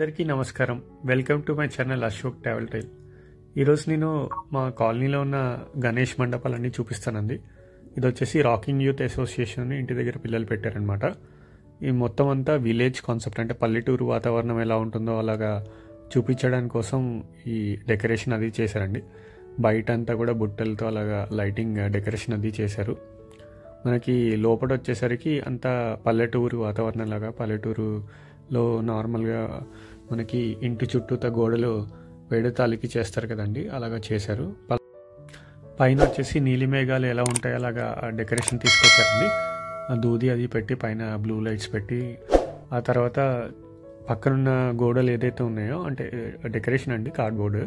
అందరికీ నమస్కారం. Welcome to my channel Ashok travel tale. ఈరోజు నేను మా కాలనీలో ఉన్న గణేష్ మండపాలన్నీ చూపిస్తానండి. ఇది వచ్చేసి రాకింగ్ యూత్ అసోసియేషన్ ఇంటి దగ్గర పిల్లలు పెట్టారనమాట. ఈ మొత్తం అంతా విలేజ్ కాన్సెప్ట్, అంటే పల్లెటూరు వాతావరణం ఎలా ఉంటుందో అలాగా చూపించడానికి కోసం ఈ డెకరేషన్ అది చేశారండి. బయట అంతా కూడా బుట్టలతో అలాగా లైటింగ్ డెకరేషన్ అది చేశారు. మనకి లోపల వచ్చేసరికి అంతా పల్లెటూరు వాతావరణం లాగా, పల్లెటూరులో నార్మల్గా మనకి ఇంటి చుట్టూత గోడలు వేడితాలికి చేస్తారు కదండి, అలాగా చేశారు. పైన వచ్చేసి నీలి మేఘాలు ఎలా ఉంటాయి అలాగా డెకరేషన్ తీసుకొచ్చారండి. దూది అది పెట్టి పైన బ్లూ లైట్స్ పెట్టి, ఆ తర్వాత పక్కనున్న గోడలు ఏదైతే ఉన్నాయో అంటే డెకరేషన్ అండి, కార్డ్బోర్డ్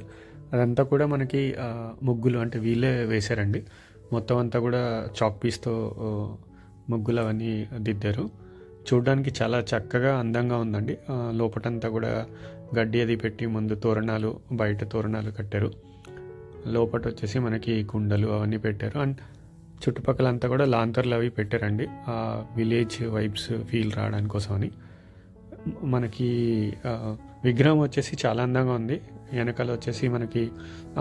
అదంతా కూడా మనకి ముగ్గులు అంటే వీళ్ళే వేశారండి. మొత్తం అంతా కూడా చాక్ పీస్తో ముగ్గులు అవన్నీ దిద్దారు. చూడడానికి చాలా చక్కగా అందంగా ఉందండి. లోపటంతా కూడా గడ్డి అది పెట్టి ముందు తోరణాలు, బయట తోరణాలు కట్టారు. లోపల వచ్చేసి మనకి కుండలు అవన్నీ పెట్టారు. అండ్ చుట్టుపక్కల అంతా కూడా లాంతర్లు అవి పెట్టారండి, ఆ విలేజ్ వైబ్స్ ఫీల్ రావడానికి కోసమని. మనకి విగ్రహం వచ్చేసి చాలా అందంగా ఉంది. వెనకాల వచ్చేసి మనకి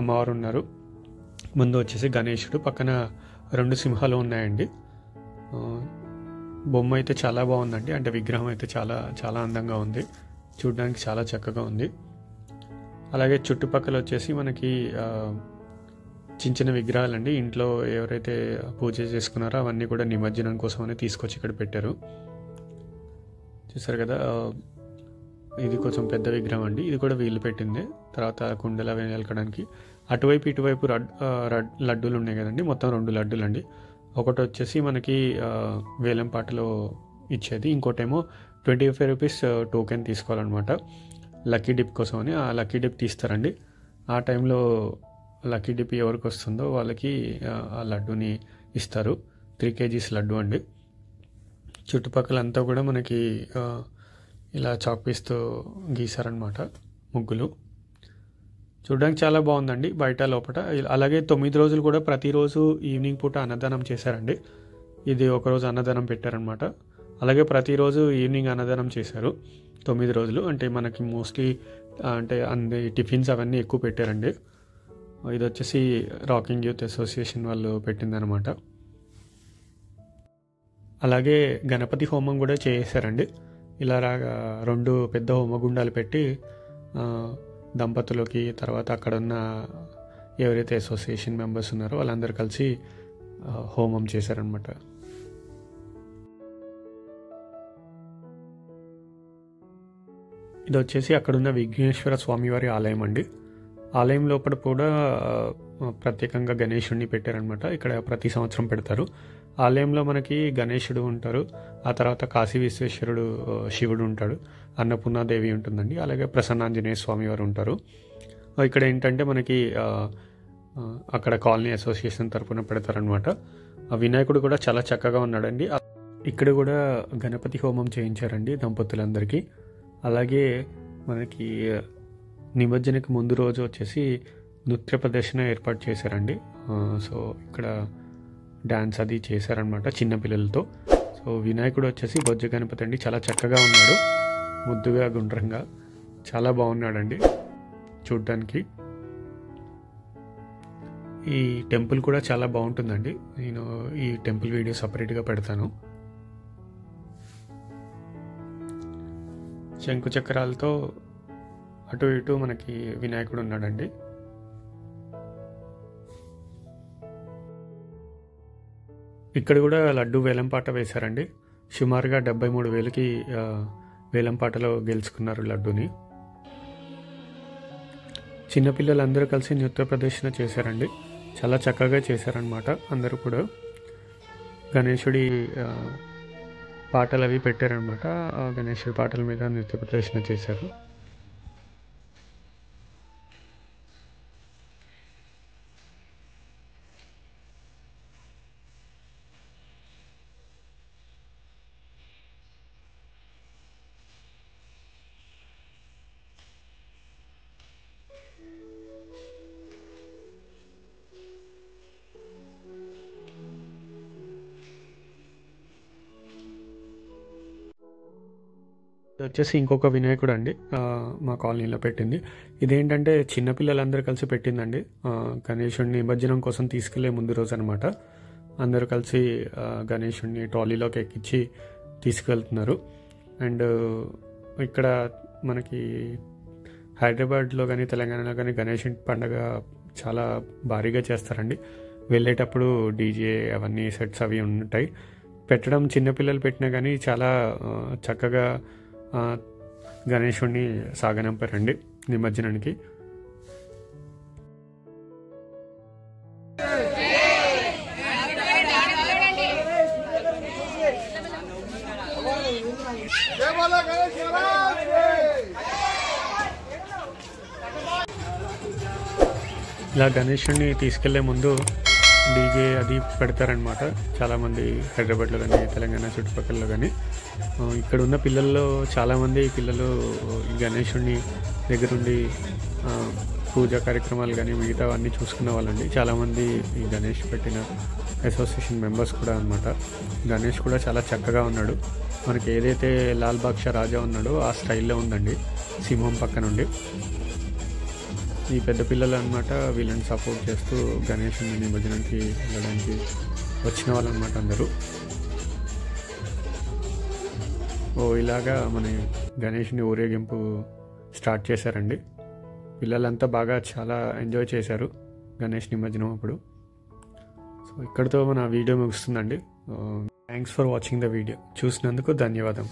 అమ్మవారు ఉన్నారు, ముందు వచ్చేసి గణేశుడు, పక్కన 2 సింహాలు ఉన్నాయండి. బొమ్మ అయితే చాలా బాగుందండి, అంటే విగ్రహం అయితే చాలా చాలా అందంగా ఉంది, చూడడానికి చాలా చక్కగా ఉంది. అలాగే చుట్టుపక్కల వచ్చేసి మనకి చిన్న చిన్న విగ్రహాలండి. ఇంట్లో ఎవరైతే పూజ చేసుకున్నారో అవన్నీ కూడా నిమజ్జనం కోసమని తీసుకొచ్చి ఇక్కడ పెట్టారు. చూసారు కదా, ఇది కొంచెం పెద్ద విగ్రహం అండి. ఇది కూడా వీళ్ళు పెట్టిందే. తర్వాత కుండలు అవి వెలకడానికి అటువైపు ఇటువైపు లడ్డూలు ఉన్నాయి కదండి, మొత్తం 2 లడ్డూలు అండి. ఒకటి వచ్చేసి మనకి వేలంపాటలో ఇచ్చేది, ఇంకోటేమో 25 రూపీస్ టోకెన్ తీసుకోవాలన్నమాట లక్కీ డిప్ కోసం అని. ఆ లక్కీ డిప్ తీస్తారండి. ఆ టైంలో లక్కీ డిప్ ఎవరికి వస్తుందో వాళ్ళకి ఆ లడ్డూని ఇస్తారు. 3 kgs లడ్డు అండి. చుట్టుపక్కల అంతా కూడా మనకి ఇలా చాక్ పీస్తో గీసారనమాట ముగ్గులు. చూడడానికి చాలా బాగుందండి బయట లోపల. అలాగే 9 రోజులు కూడా ప్రతిరోజు ఈవినింగ్ పూట అన్నదానం చేశారండి. ఇది ఒకరోజు అన్నదానం పెట్టారనమాట. అలాగే ప్రతిరోజు ఈవినింగ్ అన్నదానం చేశారు 9 రోజులు. అంటే మనకి మోస్ట్లీ అంటే అన్ని టిఫిన్స్ అవన్నీ ఎక్కువ పెట్టారండి. ఇది వచ్చేసి రాకింగ్ యూత్ అసోసియేషన్ వాళ్ళు పెట్టిందనమాట. అలాగే గణపతి హోమం కూడా చేశారండి. ఇలా 2 పెద్ద హోమగుండాలు పెట్టి దంపతులకి, తర్వాత అక్కడ ఉన్న ఎవరైతే అసోసియేషన్ మెంబర్స్ ఉన్నారో వాళ్ళందరూ కలిసి హోమం చేశారనమాట. ఇది వచ్చేసి అక్కడున్న విఘ్నేశ్వర స్వామివారి ఆలయం అండి. ఆలయం లోపల కూడా ప్రత్యేకంగా గణేశుడిని పెట్టారనమాట. ఇక్కడ ప్రతి సంవత్సరం పెడతారు. ఆలయంలో మనకి గణేశుడు ఉంటారు, ఆ తర్వాత కాశీ విశ్వేశ్వరుడు శివుడు ఉంటాడు, అన్నపూర్ణాదేవి ఉంటుందండి, అలాగే ప్రసన్నాంజనేయ స్వామి వారు ఉంటారు. ఇక్కడ ఏంటంటే మనకి అక్కడ కాలనీ అసోసియేషన్ తరఫున పెడతారనమాట. వినాయకుడు కూడా చాలా చక్కగా ఉన్నాడండి. ఇక్కడ కూడా గణపతి హోమం చేయించారండి దంపతులందరికీ. అలాగే మనకి నిమజ్జనకి ముందు రోజు వచ్చేసి నృత్య ప్రదర్శన ఏర్పాటు చేశారండి. సో ఇక్కడ డ్యాన్స్ అది చేశారనమాట చిన్నపిల్లలతో. సో వినాయకుడు వచ్చేసి బొజ్జ గణపతి అండి, చాలా చక్కగా ఉన్నాడు, ముద్దుగా గుండ్రంగా చాలా బాగున్నాడండి చూడ్డానికి. ఈ టెంపుల్ కూడా చాలా బాగుంటుందండి. నేను ఈ టెంపుల్ వీడియో సపరేట్గా పెడతాను. శంకు చక్రాలతో అటు ఇటు మనకి వినాయకుడు ఉన్నాడండి. ఇక్కడ కూడా లడ్డు వేలంపాట వేశారండి. సుమారుగా 73,000కి వేలంపాటలో గెలుచుకున్నారు లడ్డూని. చిన్నపిల్లలందరూ కలిసి నృత్య ప్రదర్శన చేశారండి, చాలా చక్కగా చేశారనమాట. అందరూ కూడా గణేశుడి పాటలు అవి పెట్టారనమాట. గణేశుడి పాటల మీద నృత్య ప్రదర్శన చేశారు. ఇది వచ్చేసి ఇంకొక వినాయకుడు అండి, మా కాలనీలో పెట్టింది. ఇదేంటంటే చిన్నపిల్లలందరూ కలిసి పెట్టిందండి. గణేశుడిని నిమజ్జనం కోసం తీసుకెళ్లే ముందు రోజు అనమాట. అందరూ కలిసి గణేశుడిని ట్రాలీలోకి ఎక్కించి తీసుకువెళ్తున్నారు. అండ్ ఇక్కడ మనకి హైదరాబాద్లో కానీ తెలంగాణలో కానీ గణేశుడి పండుగ చాలా భారీగా చేస్తారండి. వెళ్ళేటప్పుడు డీజే అవన్నీ సెట్స్ అవి ఉంటాయి. పెట్టడం చిన్నపిల్లలు పెట్టినా కానీ చాలా చక్కగా గణేశుడిని సాగనంపారండి నిమజ్జనానికి. ఇలా గణేశుడిని తీసుకెళ్లే ముందు డీజే అది పెడతారనమాట. చాలామంది హైదరాబాద్లో కానీ తెలంగాణ చుట్టుపక్కల కానీ. ఇక్కడ ఉన్న పిల్లల్లో చాలామంది పిల్లలు ఈ గణేశుడిని దగ్గరుండి పూజా కార్యక్రమాలు కానీ మిగతా అన్నీ చూసుకున్న వాళ్ళండి. చాలామంది ఈ గణేష్ పెట్టిన అసోసియేషన్ మెంబర్స్ కూడా అనమాట. గణేష్ కూడా చాలా చక్కగా ఉన్నాడు. మనకి ఏదైతే లాల్ బాక్షా రాజా ఉన్నాడో ఆ స్టైల్లో ఉందండి, సింహం పక్క నుండి. ఈ పెద్ద పిల్లలు అనమాట వీళ్ళని సపోర్ట్ చేస్తూ గణేశుని నిమజ్జనానికి వెళ్ళడానికి వచ్చిన వాళ్ళు అనమాట అందరూ. ఇలాగా మన గణేశుని ఊరేగింపు స్టార్ట్ చేశారండి. పిల్లలంతా బాగా చాలా ఎంజాయ్ చేశారు గణేష్ నిమజ్జనం అప్పుడు. సో ఇక్కడితో మన వీడియో ముగుస్తుందండి. Thanks for watching the video. చూసినందుకు ధన్యవాదం.